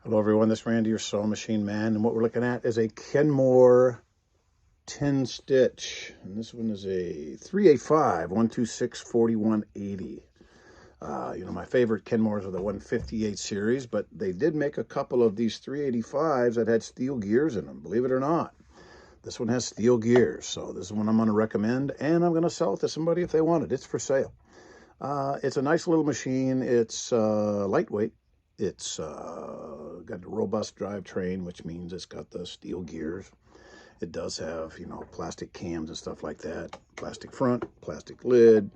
Hello everyone, this is Randy, your sewing machine man, and what we're looking at is a Kenmore 10 stitch, and this one is a 385 126 4180. My favorite Kenmores are the 158 series, but they did make a couple of these 385s that had steel gears in them, believe it or not. This one has steel gears, so this is one I'm going to recommend, and I'm going to sell it to somebody if they want it. It's for sale. It's a nice little machine. It's lightweight. It's got a robust drivetrain, which means it's got the steel gears. It does have, plastic cams and stuff like that. Plastic front, plastic lid.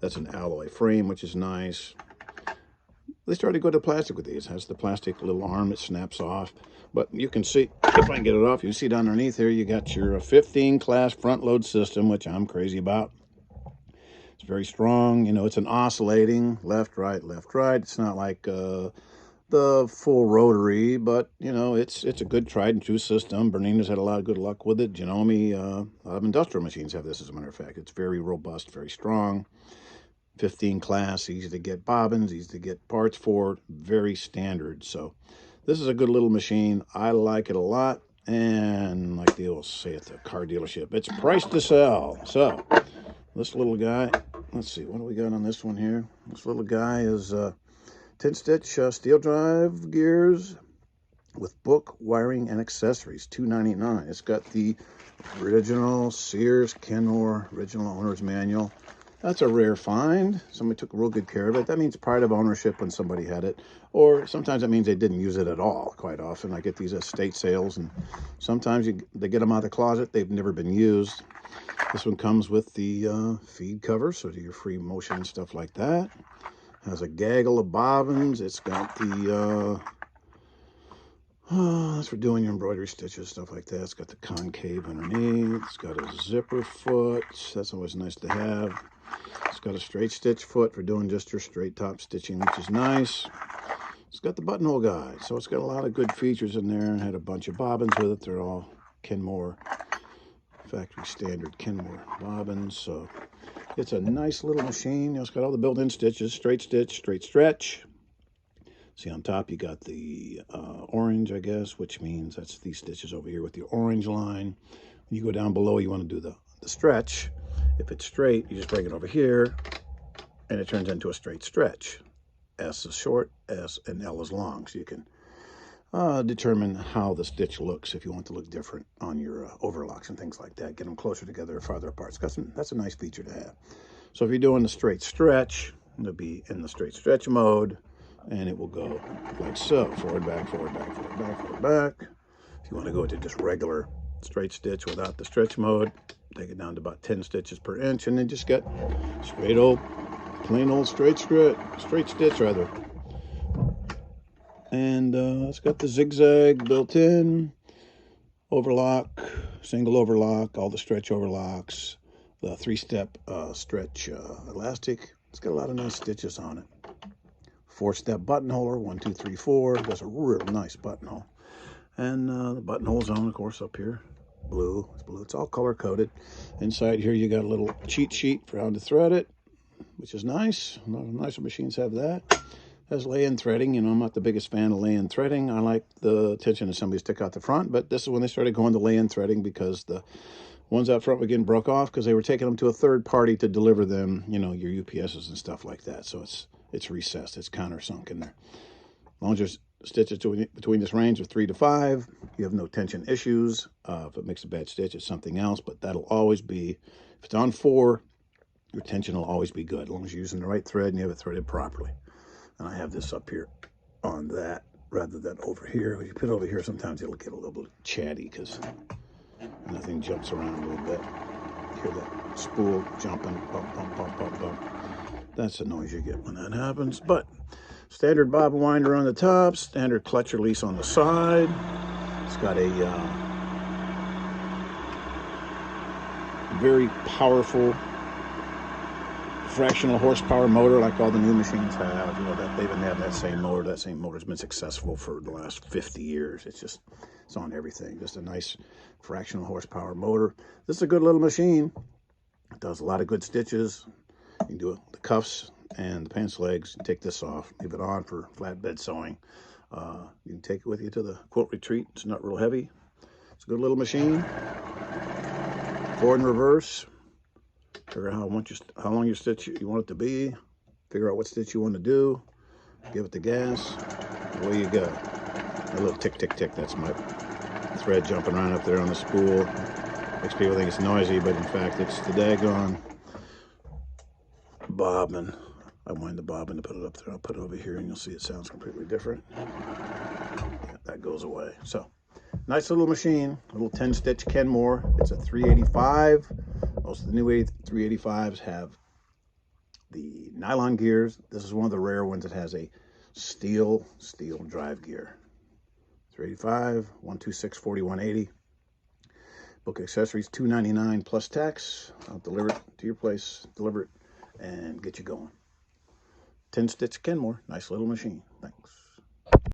That's an alloy frame, which is nice. They started to go to plastic with these. It has the plastic little arm that snaps off. But you can see, if I can get it off, you can see down underneath here, you got your 15 class front load system, which I'm crazy about. It's very strong. It's an oscillating left, right, left, right. It's not like the full rotary, but it's a good tried and true system. Bernina's had a lot of good luck with it. Janome, a lot of industrial machines have this, as a matter of fact. It's very robust, very strong. 15 class, easy to get bobbins, easy to get parts for, very standard. So this is a good little machine. I like it a lot, and like they will say at the car dealership, it's priced to sell. So this little guy, let's see, what do we got on this one here? This little guy is 10 stitch steel drive gears with book, wiring, and accessories, $2.99. It's got the original Sears Kenmore original owner's manual. That's a rare find. Somebody took real good care of it. That means pride of ownership when somebody had it. Or sometimes that means they didn't use it at all. Quite often I get these estate sales, and sometimes they get them out of the closet. They've never been used. This one comes with the feed cover, so do your free motion and stuff like that. Has a gaggle of bobbins. It's got the that's for doing your embroidery stitches, stuff like that. It's got the concave underneath. It's got a zipper foot. That's always nice to have. It's got a straight stitch foot for doing just your straight top stitching, which is nice. It's got the buttonhole guide, so it's got a lot of good features in there. And had a bunch of bobbins with it. They're all Kenmore, factory standard Kenmore bobbins. So it's a nice little machine. It's got all the built-in stitches, straight stitch, straight stretch. See, on top you got the orange, I guess, which means that's these stitches over here with the orange line. When you go down below, you want to do the stretch. If it's straight, you just bring it over here, and it turns into a straight stretch. S is short, S and L is long, so you can determine how the stitch looks if you want to look different on your overlocks and things like that. Get them closer together or farther apart. That's a nice feature to have. So if you're doing the straight stretch, it'll be in the straight stretch mode, and it will go like so, forward, back, forward, back, forward, back, forward, back. If you want to go to just regular straight stitch without the stretch mode, take it down to about 10 stitches per inch, and then just get straight old, plain old straight stitch rather. And it's got the zigzag built in, overlock, single overlock, all the stretch overlocks, the 3-step stretch elastic. It's got a lot of nice stitches on it. 4-step buttonholer, 1, 2, 3, 4. That's a real nice buttonhole. And the buttonhole zone, of course, up here. Blue. It's blue. It's all color coded. Inside here, you got a little cheat sheet for how to thread it, which is nice. A lot of nicer machines have that. Has lay-in threading. I'm not the biggest fan of lay-in threading. I like the tension assembly stick out the front, but this is when they started going to lay-in threading, because the ones out front were getting broke off because they were taking them to a third party to deliver them, your UPSs and stuff like that. So it's recessed. It's countersunk in there. As long as there's stitches between this range of 3 to 5, you have no tension issues. If it makes a bad stitch, it's something else, but that'll always be, if it's on 4, your tension will always be good, as long as you're using the right thread and you have it threaded properly. And I have this up here on that rather than over here. When you put it over here, sometimes it'll get a little bit chatty because nothing jumps around a little bit. You hear that spool jumping, bump, bump, bump, bump, bump. That's the noise you get when that happens. But standard bobbin winder on the top, standard clutch release on the side. It's got a very powerful fractional horsepower motor, like all the new machines have. That they've been having that same motor. That same motor's been successful for the last 50 years. It's on everything. Just a nice fractional horsepower motor. This is a good little machine. It does a lot of good stitches. You can do the cuffs and the pants legs. Take this off, leave it on for flatbed sewing. You can take it with you to the quilt retreat. It's not real heavy. It's a good little machine. Forward and reverse. Figure out how long your stitch you want it to be. Figure out what stitch you want to do. Give it the gas. Away you go. A little tick, tick, tick. That's my thread jumping around up there on the spool. Makes people think it's noisy, but in fact it's the daggone bobbin. I wind the bobbin to put it up there. I'll put it over here and you'll see it sounds completely different. Yeah, that goes away. So, nice little machine, a little 10-stitch Kenmore. It's a 385. Most of the new 385s have the nylon gears. This is one of the rare ones that has a steel drive gear. 385, 126, 4180. Book accessories, $2.99 plus tax. I'll deliver it to your place, deliver it, and get you going. 10-stitch Kenmore, nice little machine. Thanks.